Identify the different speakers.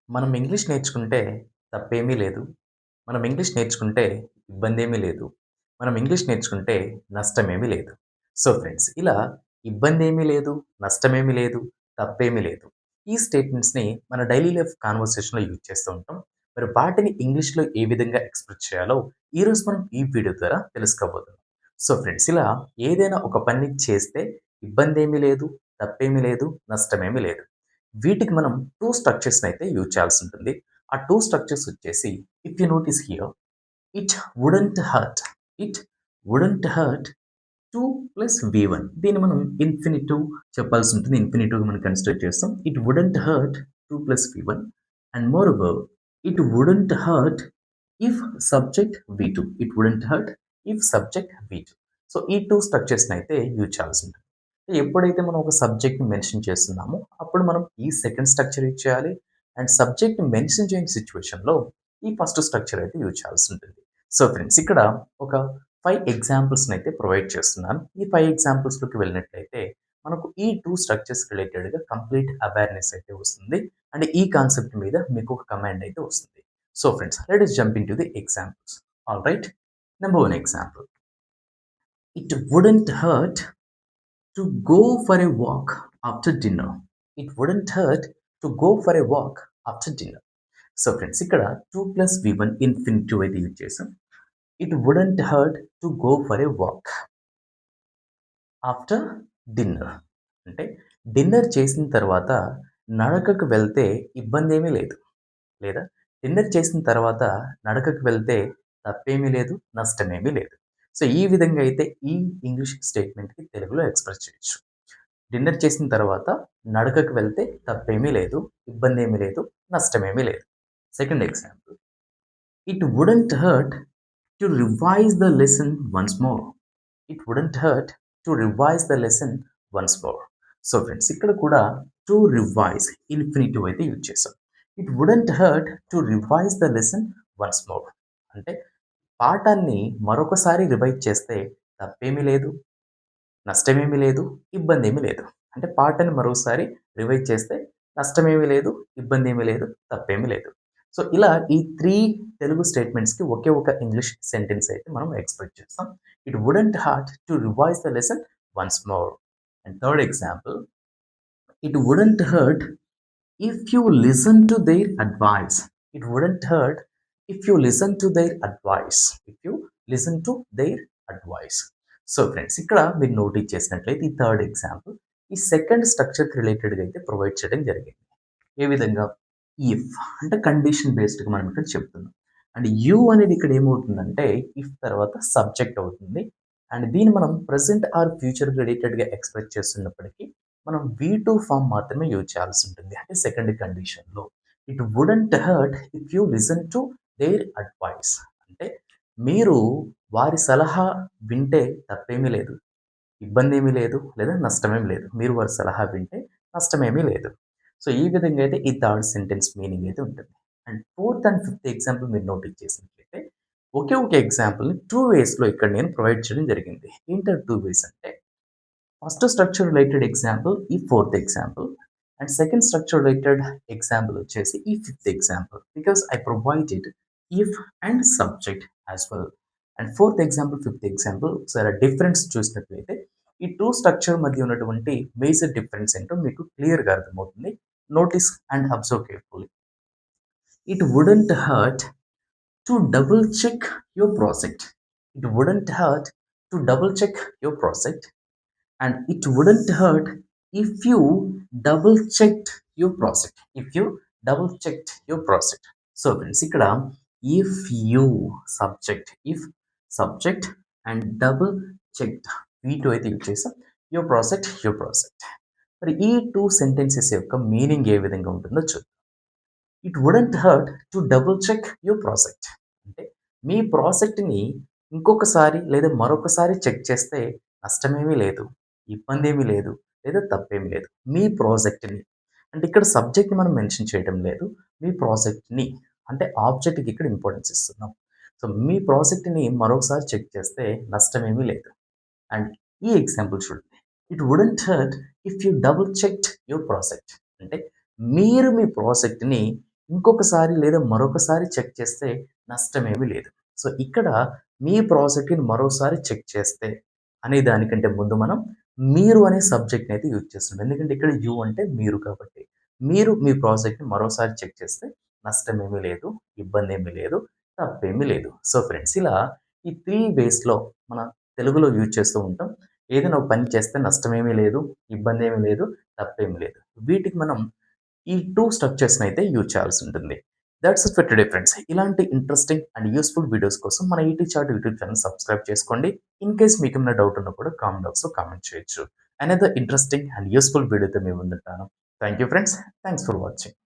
Speaker 1: మనం ఇంగ్లీష్ నేర్చుకుంటే తప్పేమీ లేదు. మనం ఇంగ్లీష్ నేర్చుకుంటే ఇబ్బందేమీ లేదు. మనం ఇంగ్లీష్ నేర్చుకుంటే నష్టమేమీ లేదు. సో ఫ్రెండ్స్ ఇలా ఇబ్బందేమీ లేదు, నష్టమేమీ లేదు, తప్పేమీ లేదు. ఈ స్టేట్మెంట్స్‌ని మన డైలీ లైఫ్ కాన్వర్సేషన్‌లో యూజ్ చేస్తూ ఉంటాం. మరి వాటిని ఇంగ్లీష్‌లో ఏ విధంగా ఎక్స్‌ప్రెస్ చేయాలో ఈరోజు మనం ఈ వీడియో ద్వారా తెలుసుకోబోతున్నాం. సో ఫ్రెండ్స్ ఇలా ఏదైనా ఒక పని చేస్తే ఇబ్బందేమీ లేదు, తప్పేమీ లేదు, నష్టమేమీ లేదు. వీటికి మనం 2 స్ట్రక్చర్స్‌ని అయితే యూజ్ చేయాల్సి ఉంటుంది. ఆ 2 స్ట్రక్చర్స్ వచ్చేసి if you notice here it wouldn't hurt. It wouldn't hurt 2 plus V1 దీన్ని మనం ఇన్ఫినిటివ్ చెప్పాల్సి ఉంటుంది. ఇన్ఫినిటివ్‌గా మనం కన్సిడర్ చేస్తాం. It wouldn't hurt 2 plus V1 and moreover it wouldn't hurt if subject V2. It wouldn't hurt if subject V2. So ఈ 2 స్ట్రక్చర్స్‌ని అయితే use చేయాల్సి ఉంటుంది. ఎప్పుడైతే మనం ఒక సబ్జెక్ట్‌ని మెన్షన్ చేస్తున్నామో అప్పుడు మనం ఈ సెకండ్ స్ట్రక్చర్ యూజ్ చేయాలి. అండ్ సబ్జెక్ట్‌ని మెన్షన్ చేయని సిట్యుయేషన్‌లో ఈ ఫస్ట్ స్ట్రక్చర్ అయితే యూజ్ చేయాల్సి ఉంటుంది. సో ఫ్రెండ్స్ ఇక్కడ ఒక 5 ఎగ్జాంపుల్స్‌ని అయితే ప్రొవైడ్ చేస్తున్నాను. ఈ 5 ఎగ్జాంపుల్స్‌లోకి వెళ్ళినట్లయితే మనకు ఈ 2 స్ట్రక్చర్స్ రిలేటెడ్‌గా కంప్లీట్ అవేర్‌నెస్ అయితే వస్తుంది. అండ్ ఈ కాన్సెప్ట్ మీద మీకు ఒక కమాండ్ అయితే వస్తుంది. So friends let us jump into the examples. Alright. Number 1 example. It wouldn't hurt to go for a walk after dinner. It wouldn't hurt to go for a walk after dinner. So friends ఇక్కడ 2 plus V1 infinitive అయితే use చేసాం. It wouldn't hurt to go for a walk after dinner. అంటే dinner చేసిన తర్వాత నడకకు వెళ్తే ఇబ్బంది ఏమీ లేదు. లేదా డిన్నర్ చేసిన తర్వాత నడకకు వెళ్తే తప్పేమీ లేదు, నష్టమేమీ లేదు. సో ఈ విధంగా అయితే ఈ ఇంగ్లీష్ స్టేట్మెంట్‌కి తెలుగులో ఎక్స్‌ప్రెస్ చేయొచ్చు. డిన్నర్ చేసిన తర్వాత నడకకు వెళ్తే తప్పేమీ లేదు, ఇబ్బందేమీ లేదు, నష్టమేమీ లేదు. Second example. It wouldn't hurt to revise the lesson once more. It wouldn't hurt to revise the lesson once more. So friends ఇక్కడ కూడా టు రివైజ్ ఇన్ఫినిటివ్ అయితే యూజ్ చేసాం. It wouldn't hurt to revise the lesson once more. అంటే పాఠాన్ని మరొకసారి revise చేస్తే తప్పేమీ లేదు, నష్టమేమీ లేదు, ఇబ్బందేమీ లేదు. అంటే పాటని మరోసారి రివైజ్ చేస్తే నష్టమేమీ లేదు, ఇబ్బందేమీ లేదు, తప్పేమీ లేదు. సో, ఇలా ఈ 3 తెలుగు స్టేట్మెంట్స్‌కి ఒకే ఒక ఇంగ్లీష్ సెంటెన్స్ అయితే మనం ఎక్స్‌పెక్ట్ చేస్తాం. It wouldn't heart to revise the lesson once more. And third example. It wouldn't hurt if you listen to their advice. It wouldn't hurt if you listen to their advice. If you listen to their advice. So friends ఇక్కడ మీరు notice చేసినట్లయితే ఈ third example ఈ second స్ట్రక్చర్‌కి రిలేటెడ్‌గా అయితే provide చేయడం జరిగింది. ఏ విధంగా? ఇఫ్ అంటే కండిషన్ బేస్డ్‌గా మనం ఇక్కడ చెప్తున్నాం. అండ్ యూ అనేది ఇక్కడ ఏమవుతుందంటే ఇఫ్ తర్వాత సబ్జెక్ట్ అవుతుంది. అండ్ దీన్ని మనం ప్రెజెంట్ ఆర్ ఫ్యూచర్ రిలేటెడ్‌గా ఎక్స్‌ప్రెస్ చేస్తున్నప్పటికీ మనం వి2 ఫార్మ్ మాత్రమే యూజ్ చేయాల్సి ఉంటుంది. అంటే సెకండ్ కండిషన్‌లో. It wouldn't hurt if you listen to their advice. అంటే మీరు వారి సలహా వింటే తప్పేమీ లేదు. ఇబ్బందేమీ లేదు. లేదా నష్టమేమి లేదు. మీరు వారి సలహా వింటే నష్టమేమీ లేదు. సో, ఈ విధంగా అయితే ఈ థర్డ్ సెంటెన్స్ మీనింగ్ అయితే ఉంటుంది. And fourth and fifth example మీరు నోటీస్ చేసినట్లయితే ఒకే ఒక ఎగ్జాంపుల్‌ని 2 వేస్‌లో ఇక్కడ నేను ప్రొవైడ్ చేయడం జరిగింది. ఏంటి ఆ 2 వేస్ అంటే ఫస్ట్ స్ట్రక్చర్ రిలేటెడ్ ఎగ్జాంపుల్ ఈ fourth example. And second structure related example వచ్చేసి ఈ fifth example. Because I provided if and subject as well. And fourth example, fifth example ఒకసారి డిఫరెన్స్ చూసినట్లయితే ఈ 2 స్ట్రక్చర్ మధ్య ఉన్నటువంటి మేజర్ డిఫరెన్స్ ఏంటో మీకు క్లియర్‌గా అర్థమవుతుంది. Notice and observe carefully. It wouldn't hurt to double check your project. It wouldn't hurt to double check your project. And it wouldn't hurt if you double checked your project. If you double checked your project. So friends ఇక్కడ if you subject, if subject and double checked V2 అయితే use చేసాం. your project. మరి ఈ 2 sentences యొక్క meaning ఏ విధంగా ఉంటుందో చూద్దాం. It wouldn't hurt to double check your project. అంటే మీ ప్రాజెక్ట్‌ని ఇంకొకసారి లేదా మరొకసారి చెక్ చేస్తే నష్టమేమీ లేదు, ఇబ్బందేమీ లేదు, లేదా తప్పేమీ లేదు. మీ ప్రాజెక్ట్‌ని అంటే ఇక్కడ సబ్జెక్ట్‌ని మనం మెన్షన్ చేయడం లేదు. మీ ప్రాజెక్ట్‌ని అంటే ఆబ్జెక్ట్‌కి ఇక్కడ ఇంపార్టెన్స్ ఇస్తున్నాం. సో, మీ ప్రాజెక్ట్‌ని మరొకసారి చెక్ చేస్తే నష్టమేమీ లేదు. అండ్ ఈ ఎగ్జాంపుల్ చూడండి. It wouldn't hurt if you double checked your project. అంటే మీరు మీ ప్రాజెక్ట్‌ని ఇంకొకసారి లేదా మరొకసారి చెక్ చేస్తే నష్టమేమీ లేదు. సో, ఇక్కడ మీ ప్రాజెక్ట్‌ని మరోసారి చెక్ చేస్తే అనే దానికంటే ముందు మనం మీరు అనే సబ్జెక్ట్‌ని అయితే యూజ్ చేస్తున్నాం. ఎందుకంటే ఇక్కడ యూ అంటే మీరు కాబట్టి. మీరు మీ ప్రాజెక్ట్‌ని మరోసారి చెక్ చేస్తే నష్టమేమీ లేదు, ఇబ్బందేమీ లేదు, తప్పేమీ లేదు. సో, ఫ్రెండ్స్ ఇలా ఈ 3 వేస్‌లో మన తెలుగులో యూజ్ చేస్తూ ఉంటాం. ఏదైనా ఒక పని చేస్తే నష్టమేమీ లేదు, ఇబ్బందేమీ లేదు, తప్పేమీ లేదు. వీటికి మనం ఈ 2 స్ట్రక్చర్స్‌నైతే యూజ్ చేయాల్సుంటుంది. That's it for today friends. ఇలాంటి ఇంట్రెస్టింగ్ అండ్ యూజ్‌ఫుల్ వీడియోస్ కోసం మన ET chat YouTube channel subscribe చేసుకోండి. ఇన్ కేస్ మీకేమైనా డౌట్ ఉన్నా కూడా కామెంట్ బాక్స్‌లో కామెంట్ చేయొచ్చు. అనదర్ ఇంట్రెస్టింగ్ అండ్ యూజ్‌ఫుల్ వీడియోతో మీ ముందుంటాను. Thank you friends. Thanks for watching.